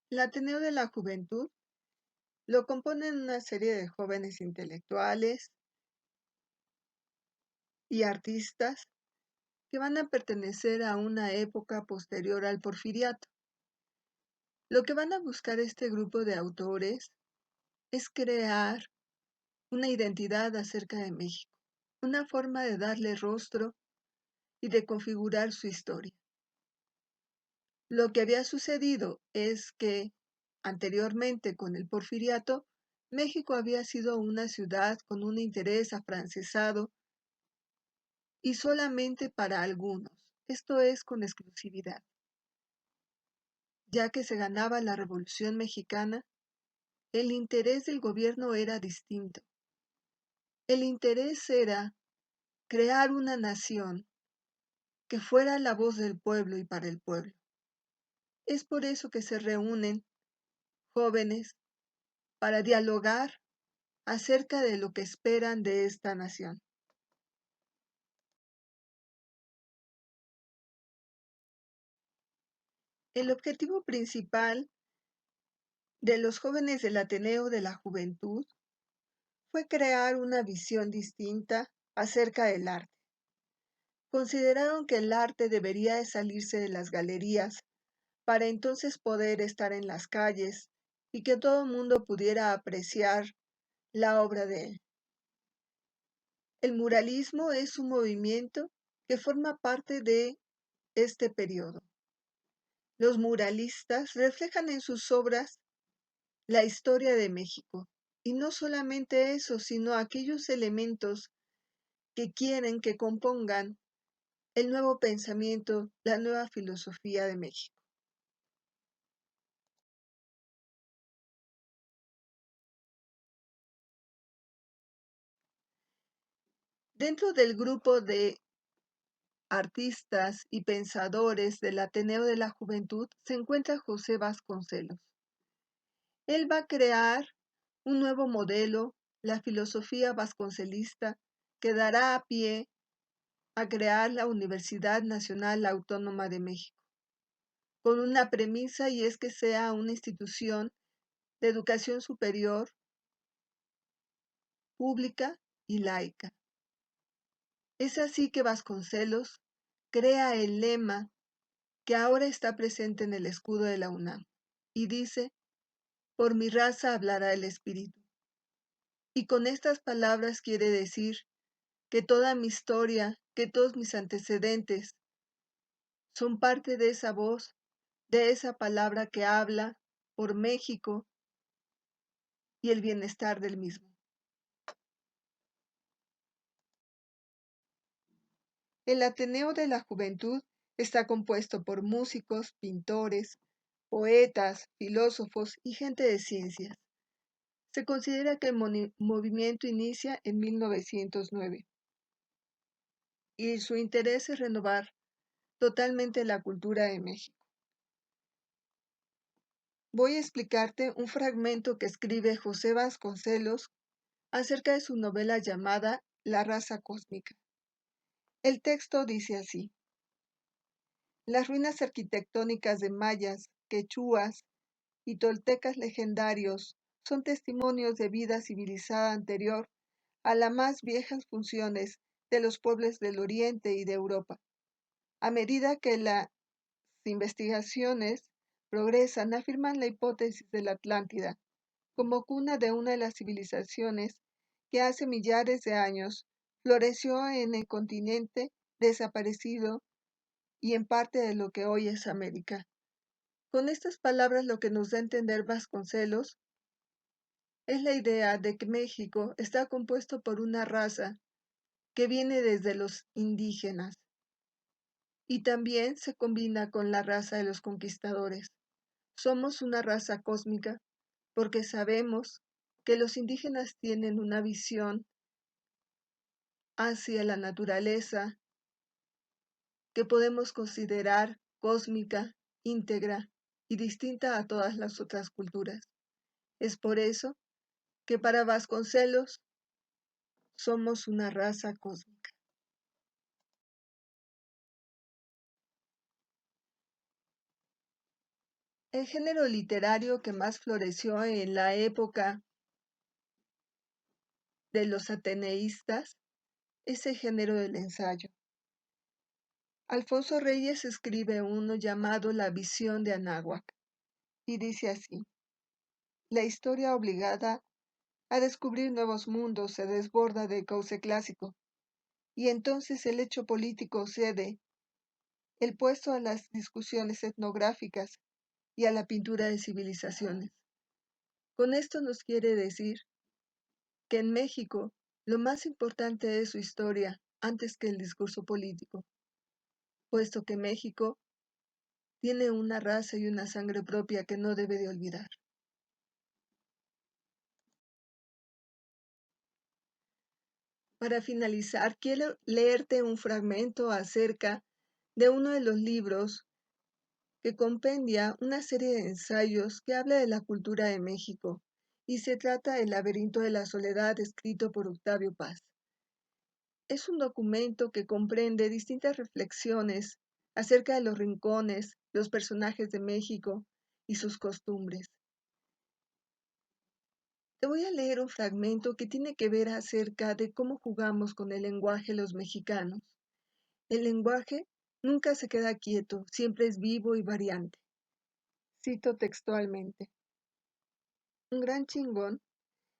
El Ateneo de la Juventud lo componen una serie de jóvenes intelectuales y artistas que van a pertenecer a una época posterior al Porfiriato. Lo que van a buscar este grupo de autores es crear una identidad acerca de México, una forma de darle rostro y de configurar su historia. Lo que había sucedido es que anteriormente con el Porfiriato, México había sido una ciudad con un interés afrancesado y solamente para algunos, esto es con exclusividad. Ya que se ganaba la Revolución Mexicana, el interés del gobierno era distinto. El interés era crear una nación que fuera la voz del pueblo y para el pueblo. Es por eso que se reúnen jóvenes para dialogar acerca de lo que esperan de esta nación. El objetivo principal de los jóvenes del Ateneo de la Juventud fue crear una visión distinta acerca del arte. Consideraron que el arte debería de salirse de las galerías para entonces poder estar en las calles y que todo el mundo pudiera apreciar la obra de él. El muralismo es un movimiento que forma parte de este periodo. Los muralistas reflejan en sus obras la historia de México, y no solamente eso, sino aquellos elementos que quieren que compongan el nuevo pensamiento, la nueva filosofía de México. Dentro del grupo de artistas y pensadores del Ateneo de la Juventud se encuentra José Vasconcelos. Él va a crear un nuevo modelo, la filosofía vasconcelista, que dará a pie a crear la Universidad Nacional Autónoma de México, con una premisa, y es que sea una institución de educación superior, pública y laica. Es así que Vasconcelos crea el lema que ahora está presente en el escudo de la UNAM, y dice: por mi raza hablará el espíritu. Y con estas palabras quiere decir que toda mi historia, que todos mis antecedentes son parte de esa voz, de esa palabra que habla por México y el bienestar del mismo. El Ateneo de la Juventud está compuesto por músicos, pintores, poetas, filósofos y gente de ciencias. Se considera que el movimiento inicia en 1909 y su interés es renovar totalmente la cultura de México. Voy a explicarte un fragmento que escribe José Vasconcelos acerca de su novela llamada La raza cósmica. El texto dice así: las ruinas arquitectónicas de mayas, quechuas y toltecas legendarios son testimonios de vida civilizada anterior a las más viejas funciones de los pueblos del Oriente y de Europa. A medida que las investigaciones progresan, afirman la hipótesis de la Atlántida como cuna de una de las civilizaciones que hace millares de años floreció en el continente desaparecido y en parte de lo que hoy es América. Con estas palabras lo que nos da a entender Vasconcelos es la idea de que México está compuesto por una raza que viene desde los indígenas y también se combina con la raza de los conquistadores. Somos una raza cósmica porque sabemos que los indígenas tienen una visión hacia la naturaleza que podemos considerar cósmica, íntegra y distinta a todas las otras culturas. Es por eso que para Vasconcelos somos una raza cósmica. El género literario que más floreció en la época de los ateneístas es el género del ensayo. Alfonso Reyes escribe uno llamado La visión de Anáhuac y dice así: la historia obligada a descubrir nuevos mundos se desborda de cauce clásico, y entonces el hecho político cede el puesto a las discusiones etnográficas y a la pintura de civilizaciones. Con esto nos quiere decir que en México lo más importante es su historia antes que el discurso político, puesto que México tiene una raza y una sangre propia que no debe de olvidar. Para finalizar, quiero leerte un fragmento acerca de uno de los libros que compendia una serie de ensayos que habla de la cultura de México, y se trata El laberinto de la soledad, escrito por Octavio Paz. Es un documento que comprende distintas reflexiones acerca de los rincones, los personajes de México y sus costumbres. Te voy a leer un fragmento que tiene que ver acerca de cómo jugamos con el lenguaje los mexicanos. El lenguaje nunca se queda quieto, siempre es vivo y variante. Cito textualmente: un gran chingón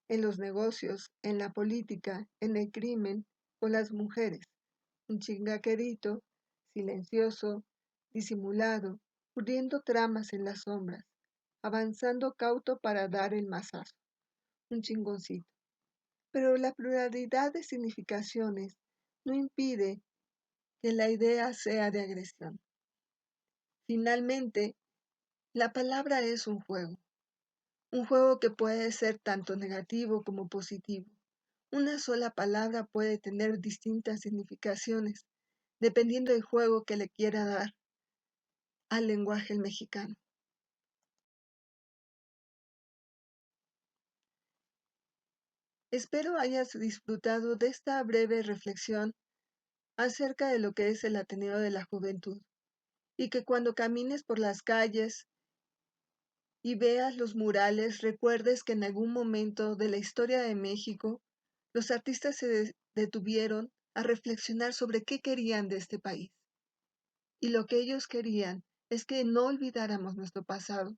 en los negocios, en la política, en el crimen, con las mujeres. Un chingaquerito, silencioso, disimulado, urdiendo tramas en las sombras, avanzando cauto para dar el mazazo. Un chingoncito. Pero la pluralidad de significaciones no impide que la idea sea de agresión. Finalmente, la palabra es un juego que puede ser tanto negativo como positivo. Una sola palabra puede tener distintas significaciones, dependiendo del juego que le quiera dar al lenguaje mexicano. Espero hayas disfrutado de esta breve reflexión acerca de lo que es el Ateneo de la Juventud, y que cuando camines por las calles y veas los murales, recuerdes que en algún momento de la historia de México, los artistas se detuvieron a reflexionar sobre qué querían de este país. Y lo que ellos querían es que no olvidáramos nuestro pasado,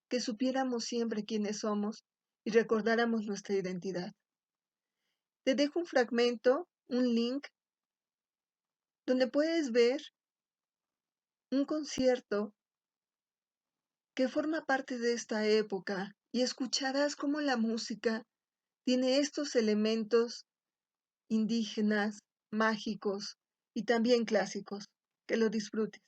que supiéramos siempre quiénes somos y recordáramos nuestra identidad. Te dejo un fragmento, un link, donde puedes ver un concierto que forma parte de esta época y escucharás cómo la música tiene estos elementos indígenas, mágicos y también clásicos. Que lo disfrutes.